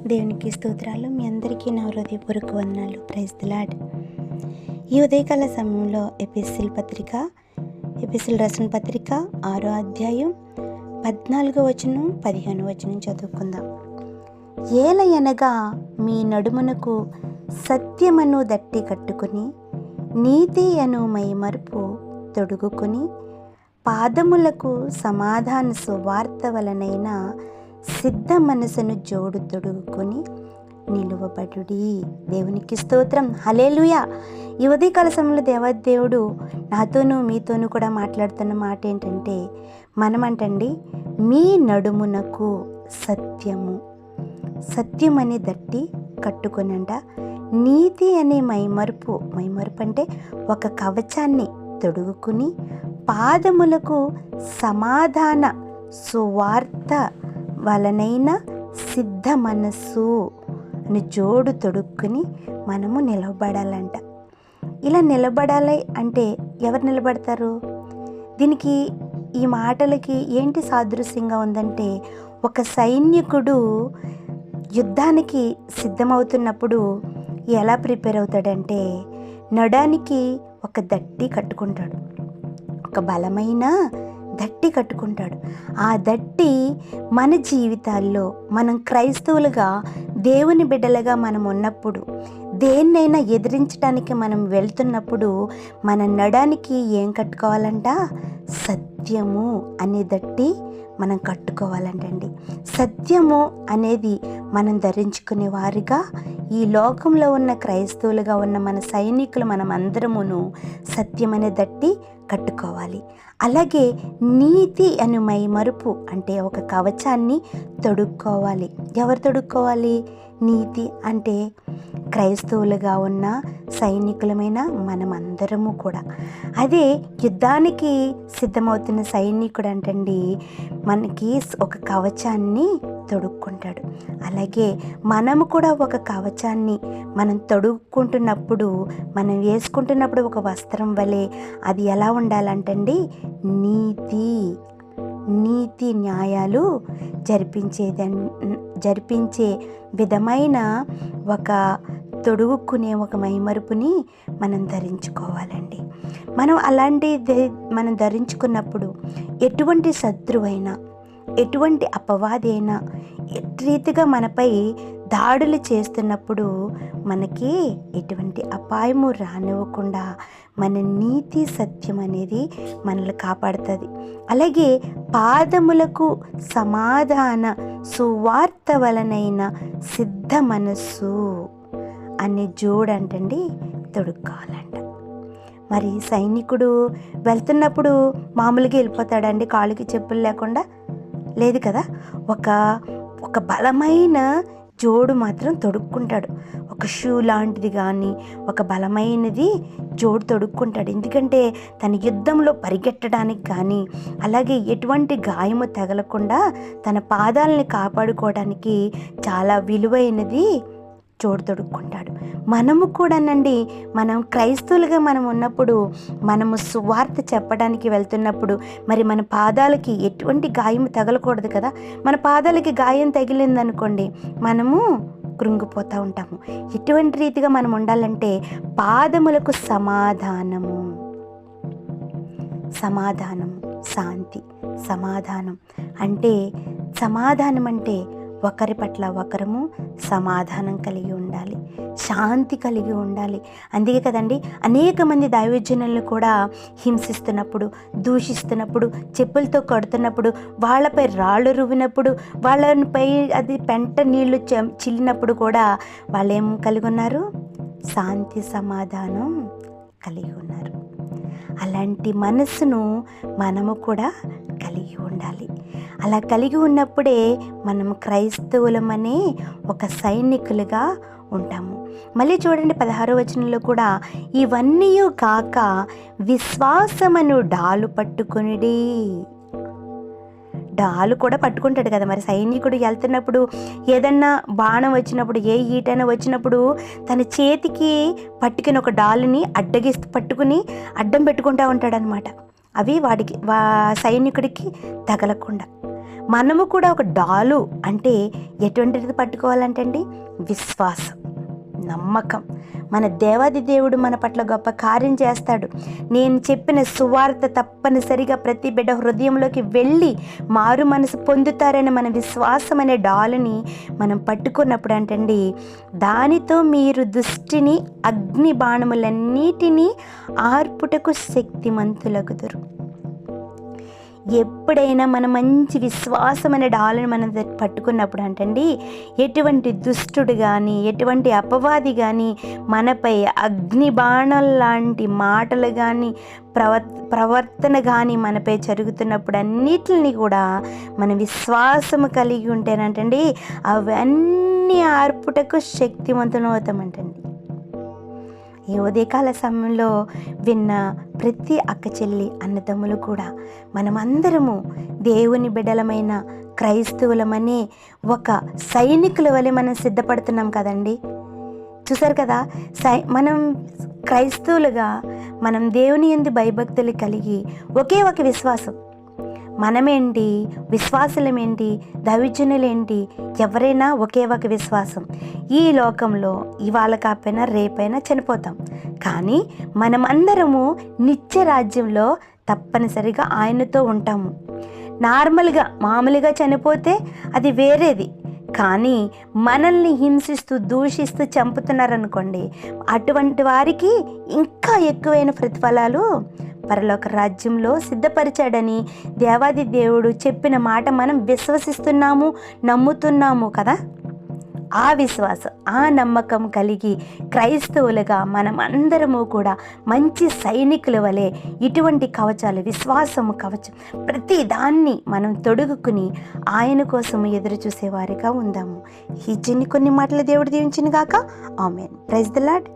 దేవునికి స్తోత్రాలు. మీ అందరికీ నా హృదయపూర్వక వందనాలు. Praise the lord. ఈ ఉదయకాల సమయంలో ఎపిసిల్ రాసిన పత్రిక 6వ అధ్యాయం 14వ వచనం 15వ వచనం చదువుకుందాం. ఏలయనగా మీ నడుమునకు సత్యమను దట్టి కట్టుకుని, నీతి అను మైమరుపు తొడుగుకుని, పాదములకు సమాధాన సువార్త వలనైన సిద్ధ మనసును జోడు తొడుగుకొని నిలువబడుడి. దేవునికి స్తోత్రం. హల్లెలూయా. ఈ ఉదయకాల సమయంలో దేవాదేవుడు నాతోనూ మీతోనూ కూడా మాట్లాడుతున్న మాట ఏంటంటే, మనమంటండి మీ నడుమునకు సత్యం అనే దట్టి కట్టుకొనంట, నీతి అనే మైమరుపు అంటే ఒక కవచాన్ని తొడుగుకుని, పాదములకు సమాధాన సువార్త వలనైన సిద్ధ మనస్సు అని జోడు తొడుక్కుని మనము నిలబడాలంట. ఇలా నిలబడాలి అంటే ఎవరు నిలబడతారు? దీనికి ఈ మాటలకి ఏంటి సాదృశ్యంగా ఉందంటే, ఒక సైనికుడు యుద్ధానికి సిద్ధమవుతున్నప్పుడు ఎలా ప్రిపేర్ అవుతాడంటే, నడానికి ఒక దట్టి కట్టుకుంటాడు, ఒక బలమైన దట్టి కట్టుకుంటాడు. ఆ దట్టి మన జీవితాల్లో మనం క్రైస్తవులుగా దేవుని బిడ్డలుగా మనం ఉన్నప్పుడు, దేన్నైనా ఎదిరించడానికి మనం వెళ్తున్నప్పుడు మన నడానికి ఏం కట్టుకోవాలంట? సత్యము అనే దట్టి మనం కట్టుకోవాలంటండి. సత్యము అనేది మనం ధరించుకునే వారిగా ఈ లోకంలో ఉన్న క్రైస్తవులుగా ఉన్న మన సైనికులు మనం అందరమును సత్యం అనే దట్టి కట్టుకోవాలి. అలాగే నీతి అను మైమరుపు అంటే ఒక కవచాన్ని తొడుక్కోవాలి. ఎవరు తొడుక్కోవాలి? నీతి అంటే క్రైస్తవులుగా ఉన్న సైనికులమైన మనమందరము కూడా. అదే యుద్ధానికి సిద్ధమవుతున్న సైనికుడు అంటండి మనకి ఒక కవచాన్ని తొడుక్కుంటాడు. అలాగే మనము కూడా ఒక కవచాన్ని మనం తొడుక్కుంటున్నప్పుడు, మనం వేసుకుంటున్నప్పుడు ఒక వస్త్రం వలె అది ఎలా ఉండాలంటండి? నీతి న్యాయాలు జరిపించే విధమైన ఒక తొడుగుకునే ఒక మైమరుపుని మనం ధరించుకోవాలండి. మనం మనం ధరించుకున్నప్పుడు ఎటువంటి శత్రువైనా, ఎటువంటి అపవాది అయినా రీతిగా మనపై దాడులు చేస్తున్నప్పుడు మనకి ఎటువంటి అపాయము రానివ్వకుండా మన నీతి సత్యం అనేది మనల్ని కాపాడుతుంది. అలాగే పాదములకు సమాధాన సువార్త వలనైన సిద్ధ మనస్సు అనే జోడంటండి తొడుక్కోవాలంట. మరి సైనికుడు వెళ్తున్నప్పుడు మామూలుగా వెళ్ళిపోతాడండి కాళ్ళకి చెప్పులు లేకుండా? లేదు కదా. ఒక బలమైన జోడు మాత్రం తొడుక్కుంటాడు. ఒక షూ లాంటిది కానీ ఒక బలమైనది జోడు తొడుక్కుంటాడు. ఎందుకంటే తన యుద్ధంలో పరిగెట్టడానికి కానీ, అలాగే ఎటువంటి గాయము తగలకుండా తన పాదాలని కాపాడుకోవడానికి చాలా విలువైనది జోడు తొడుక్కుంటాడు. మనము కూడానండి, మనం క్రైస్తవులుగా మనం ఉన్నప్పుడు, మనము సువార్త చెప్పడానికి వెళ్తున్నప్పుడు మరి మన పాదాలకి ఎటువంటి గాయం తగలకూడదు కదా. మన పాదాలకి గాయం తగిలిందనుకోండి మనము కృంగిపోతూ ఉంటాము. ఎటువంటి రీతిగా మనం ఉండాలంటే, పాదములకు శాంతి. సమాధానం అంటే ఒకరి పట్ల ఒకరము సమాధానం కలిగి ఉండాలి, శాంతి కలిగి ఉండాలి. అందుకే కదండి అనేక మంది దైవజనులను కూడా హింసిస్తున్నప్పుడు, దూషిస్తున్నప్పుడు, చెప్పులతో కొడుతున్నప్పుడు, వాళ్ళపై రాళ్ళు రువ్వినప్పుడు, వాళ్ళపై అది పెంట నీళ్లు చిల్లినప్పుడు కూడా వాళ్ళు ఏం కలిగి ఉన్నారు? శాంతి సమాధానం కలిగి ఉన్నారు. అలాంటి మనసును మనము కూడా కలిగి ఉండాలి. అలా కలిగి ఉన్నప్పుడే మనం క్రైస్తవులమనే ఒక సైనికులుగా ఉంటాము. మళ్ళీ చూడండి 16వ వచనంలో కూడా, ఇవన్నీ కాక విశ్వాసమును డాలు పట్టుకొనిడి. డాలు కూడా పట్టుకుంటాడు కదా. మరి సైనికుడు వెళ్తున్నప్పుడు ఏదన్నా బాణం వచ్చినప్పుడు, ఏ ఈటైనా వచ్చినప్పుడు తన చేతికి పట్టుకుని ఒక డాలుని పట్టుకుని అడ్డం పెట్టుకుంటూ ఉంటాడనమాట. అవి సైనికుడికి తగలకుండా. మనము కూడా ఒక డాలు అంటే ఎటువంటిది పట్టుకోవాలంటండి? విశ్వాసం, నమ్మకం. మన దేవాది దేవుడు మన పట్ల గొప్ప కార్యం చేస్తాడు. నేను చెప్పిన సువార్త తప్పనిసరిగా ప్రతి బిడ్డ హృదయంలోకి వెళ్ళి మారు మనసు పొందుతారని మన విశ్వాసం అనే డాలుని మనం పట్టుకున్నప్పుడు అంటండి, దానితో మీరు దుష్టిని అగ్ని బాణములన్నిటినీ ఆర్పుటకు శక్తిమంతులగుదురు. ఎప్పుడైనా మనం మంచి విశ్వాసం అనే డాలను మనం పట్టుకున్నప్పుడు అంటండి, ఎటువంటి దుష్టుడు కానీ ఎటువంటి అపవాది కానీ మనపై అగ్ని బాణం లాంటి మాటలు కానీ ప్రవర్తన కానీ మనపై జరుగుతున్నప్పుడు అన్నిటిని కూడా మన విశ్వాసము కలిగి ఉంటేనంటండి అవన్నీ ఆర్పుటకు శక్తివంతులవుతామంటండి. ఈ ఉదయకాల సమయంలో విన్న ప్రతి అక్క చెల్లి అన్నదమ్ములు కూడా మనమందరము దేవుని బిడ్డలమైన క్రైస్తవులమనే ఒక సైనికుల వలె మనం సిద్ధపడుతున్నాం కదండి. చూసారు కదా, మనం క్రైస్తవులుగా మనం దేవుని యందు భయభక్తులు కలిగి ఒకే ఒక విశ్వాసం. మనమేంటి, విశ్వాసులమేంటి, దైవజనులేంటి, ఎవరైనా ఒకే ఒక విశ్వాసం. ఈ లోకంలో ఇవాళ కాకపోయినా రేపైనా చనిపోతాం, కానీ మనమందరము నిత్య రాజ్యంలో తప్పనిసరిగా ఆయనతో ఉంటాము. మామూలుగా చనిపోతే అది వేరేది, కానీ మనల్ని హింసిస్తూ దూషిస్తూ చంపుతున్నారనుకోండి, అటువంటి వారికి ఇంకా ఎక్కువైన ప్రతిఫలాలు పరలోక రాజ్యంలో సిద్ధపరిచాడని దేవాది దేవుడు చెప్పిన మాట మనం విశ్వసిస్తున్నాము, నమ్ముతున్నాము కదా. ఆ విశ్వాసం, ఆ నమ్మకం కలిగి క్రైస్తవులుగా మనం అందరము కూడా మంచి సైనికుల వలె ఇటువంటి కవచాలు, విశ్వాసము కవచం ప్రతి దాన్ని మనం తొడుగుకుని ఆయన కోసం ఎదురు చూసేవారిగా ఉందాము. ఈ కొన్ని మాటలు దేవుడు దీవించిన గాక. ఆమేన్. Praise the lord.